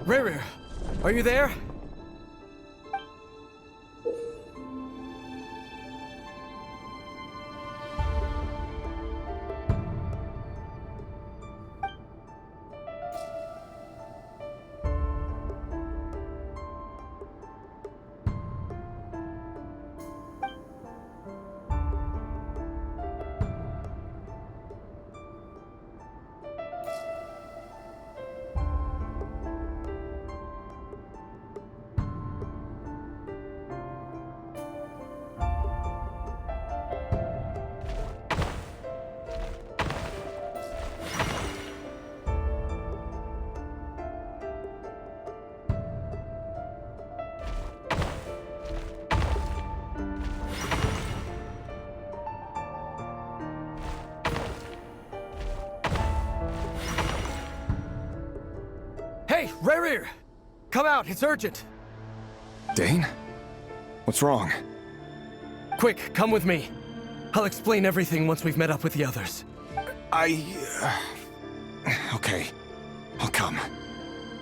Rerir, are you there? Hey, Rerir! Come out, it's urgent! Dane? What's wrong? Quick, come with me. I'll explain everything once we've met up with the others. Okay. I'll come.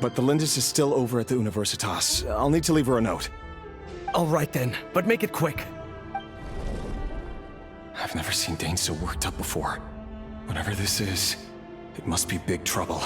But the Lindis is still over at the Universitas. I'll need to leave her a note. All right then, but make it quick. I've never seen Dane so worked up before. Whatever this is, it must be big trouble.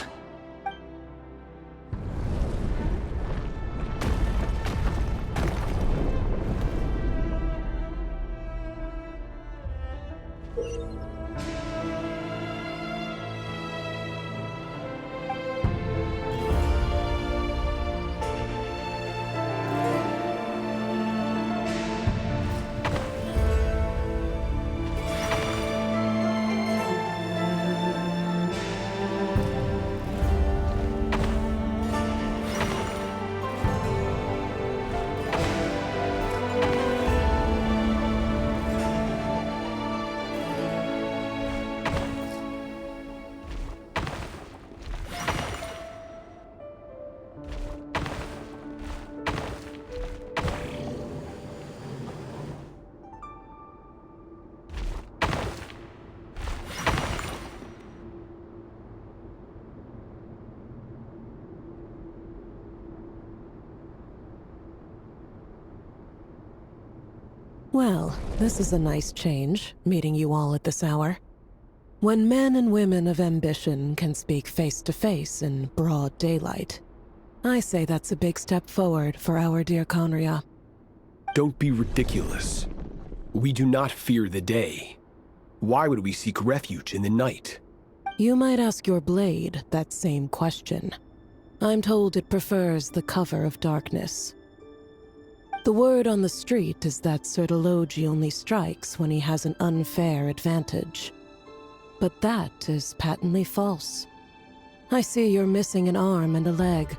Well, this is a nice change, meeting you all at this hour. When men and women of ambition can speak face to face in broad daylight, I say that's a big step forward for our dear Conria. Don't be ridiculous. We do not fear the day. Why would we seek refuge in the night? You might ask your blade that same question. I'm told it prefers the cover of darkness. The word on the street is that Sir Delogi only strikes when he has an unfair advantage. But that is patently false. I see you're missing an arm and a leg.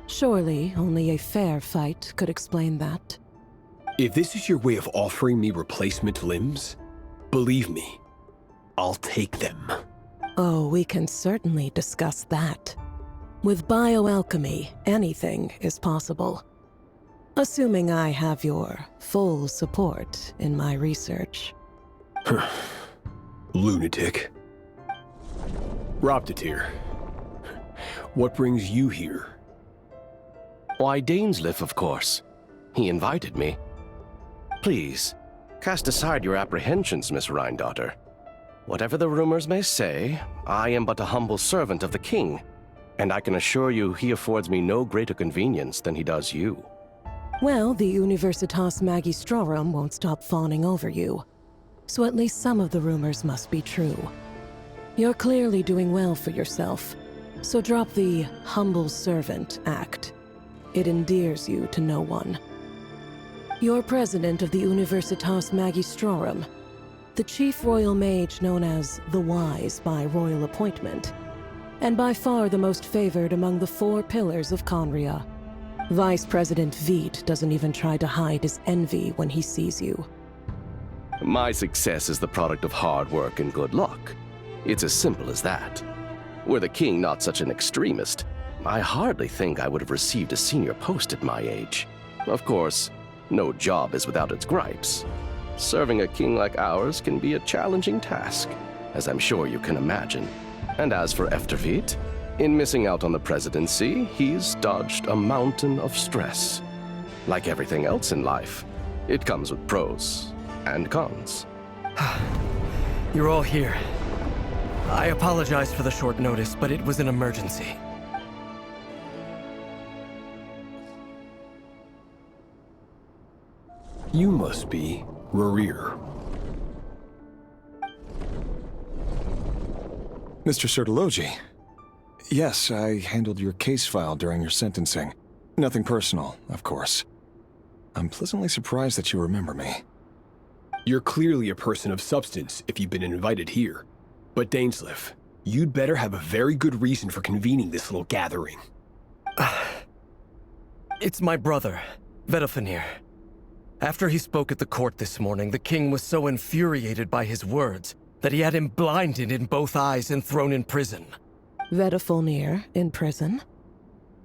Surely only a fair fight could explain that. If this is your way of offering me replacement limbs, believe me, I'll take them. Oh, we can certainly discuss that. With bioalchemy, anything is possible. Assuming I have your full support in my research. Lunatic. Roptatir, what brings you here? Why, Dainsleif, of course. He invited me. Please, cast aside your apprehensions, Miss Rhine-daughter. Whatever the rumors may say, I am but a humble servant of the king, and I can assure you he affords me no greater convenience than he does you. Well, the Universitas Magistrorum won't stop fawning over you, so at least some of the rumors must be true. You're clearly doing well for yourself, so drop the humble servant act. It endears you to no one. You're president of the Universitas Magistrorum, the chief royal mage known as the Wise by royal appointment, and by far the most favored among the 4 pillars of Conria. Vice President Veet doesn't even try to hide his envy when he sees you. My success is the product of hard work and good luck. It's as simple as that. Were the king not such an extremist, I hardly think I would have received a senior post at my age. Of course, no job is without its gripes. Serving a king like ours can be a challenging task, as I'm sure you can imagine. And as for Efterveet, In missing out on the presidency, he's dodged a mountain of stress. Like everything else in life, it comes with pros and cons. You're all here. I apologize for the short notice, but it was an emergency. You must be Rerir. Mr. Sertologi. Yes, I handled your case file during your sentencing. Nothing personal, of course. I'm pleasantly surprised that you remember me. You're clearly a person of substance if you've been invited here. But Dainsleif, you'd better have a very good reason for convening this little gathering. It's my brother, Vedofenir. After he spoke at the court this morning, the king was so infuriated by his words that he had him blinded in both eyes and thrown in prison. Vedofenir in prison?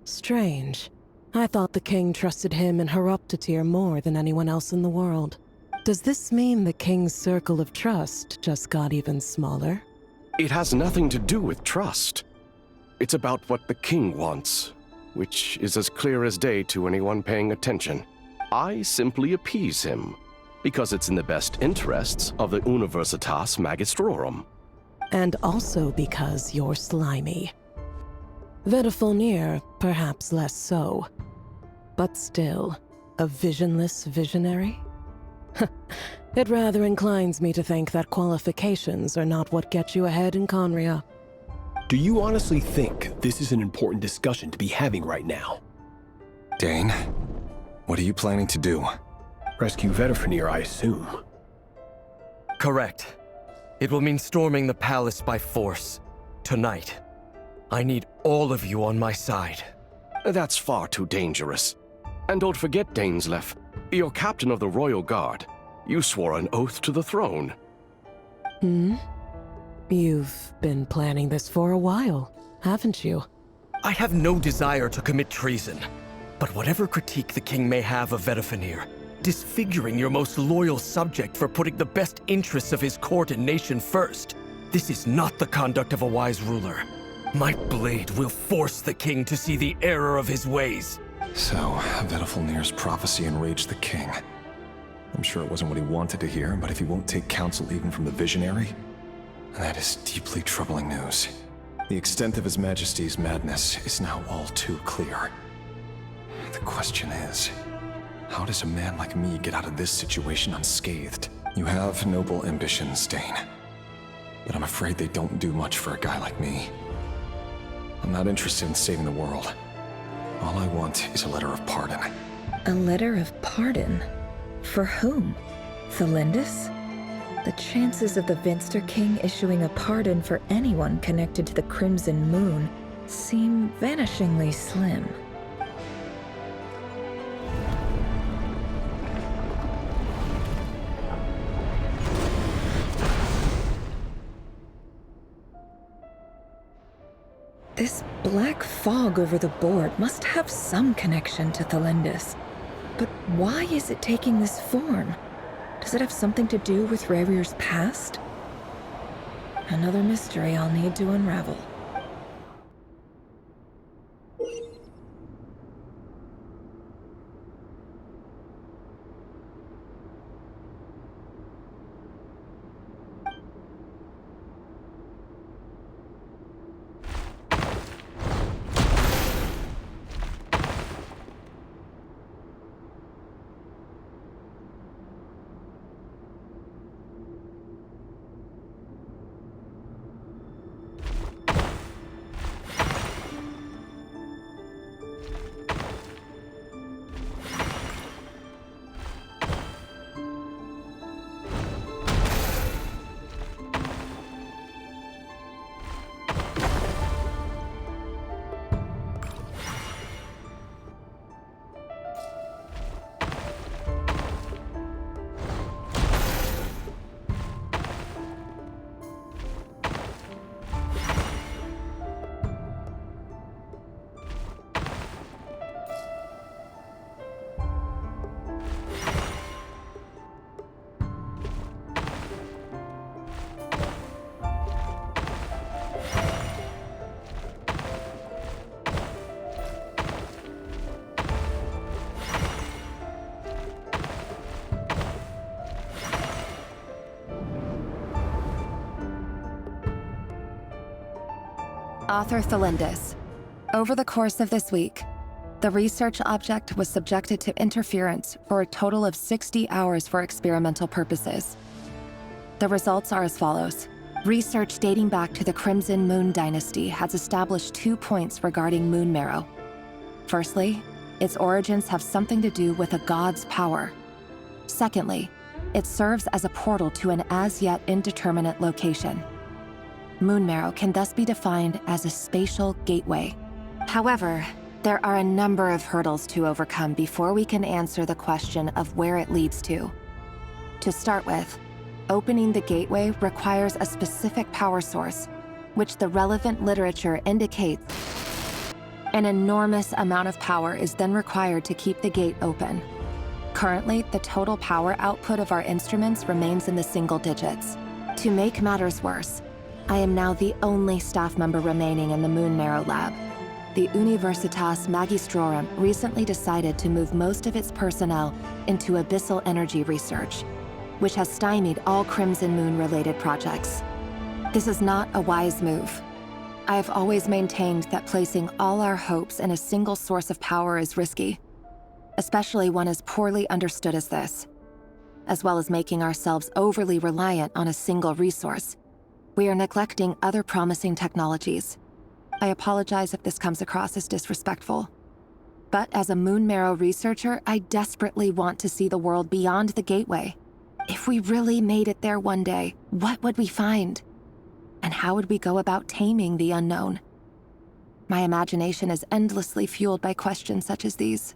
Strange. I thought the king trusted him and Horoptatyr more than anyone else in the world. Does this mean the king's circle of trust just got even smaller? It has nothing to do with trust. It's about what the king wants, which is as clear as day to anyone paying attention. I simply appease him, because it's in the best interests of the Universitas Magistrorum. And also because you're slimy. Vedofenir, perhaps less so. But still, a visionless visionary? It rather inclines me to think that qualifications are not what get you ahead in Conria. Do you honestly think this is an important discussion to be having right now? Dane, what are you planning to do? Rescue Vedofenir, I assume. Correct. It will mean storming the palace by force. Tonight. I need all of you on my side. That's far too dangerous. And don't forget, Dainsleif, you're captain of the Royal Guard. You swore an oath to the throne. You've been planning this for a while, haven't you? I have no desire to commit treason. But whatever critique the king may have of Vedofenir, disfiguring your most loyal subject for putting the best interests of his court and nation first, this is not the conduct of a wise ruler. My blade will force the king to see the error of his ways. So, Vedofenir's prophecy enraged the king. I'm sure it wasn't what he wanted to hear, but if he won't take counsel even from the visionary, that is deeply troubling news. The extent of His Majesty's madness is now all too clear. The question is, how does a man like me get out of this situation unscathed? You have noble ambitions, Dane. But I'm afraid they don't do much for a guy like me. I'm not interested in saving the world. All I want is a letter of pardon. A letter of pardon? For whom? Thelindis? The chances of the Vinster King issuing a pardon for anyone connected to the Crimson Moon seem vanishingly slim. This black fog over the board must have some connection to Thelindis. But why is it taking this form? Does it have something to do with Rerir's past? Another mystery I'll need to unravel. Author Thelindis. Over the course of this week, the research object was subjected to interference for a total of 60 hours for experimental purposes. The results are as follows. Research dating back to the Crimson Moon Dynasty has established 2 points regarding moon marrow. Firstly, its origins have something to do with a god's power. Secondly, it serves as a portal to an as-yet indeterminate location. Moon marrow can thus be defined as a spatial gateway. However, there are a number of hurdles to overcome before we can answer the question of where it leads to. To start with, opening the gateway requires a specific power source, which the relevant literature indicates. An enormous amount of power is then required to keep the gate open. Currently, the total power output of our instruments remains in the single digits. To make matters worse, I am now the only staff member remaining in the Moon Marrow Lab. The Universitas Magistrorum recently decided to move most of its personnel into abyssal energy research, which has stymied all Crimson Moon-related projects. This is not a wise move. I have always maintained that placing all our hopes in a single source of power is risky, especially one as poorly understood as this. As well as making ourselves overly reliant on a single resource, we are neglecting other promising technologies. I apologize if this comes across as disrespectful. But as a Moon Marrow researcher, I desperately want to see the world beyond the gateway. If we really made it there one day, what would we find? And how would we go about taming the unknown? My imagination is endlessly fueled by questions such as these.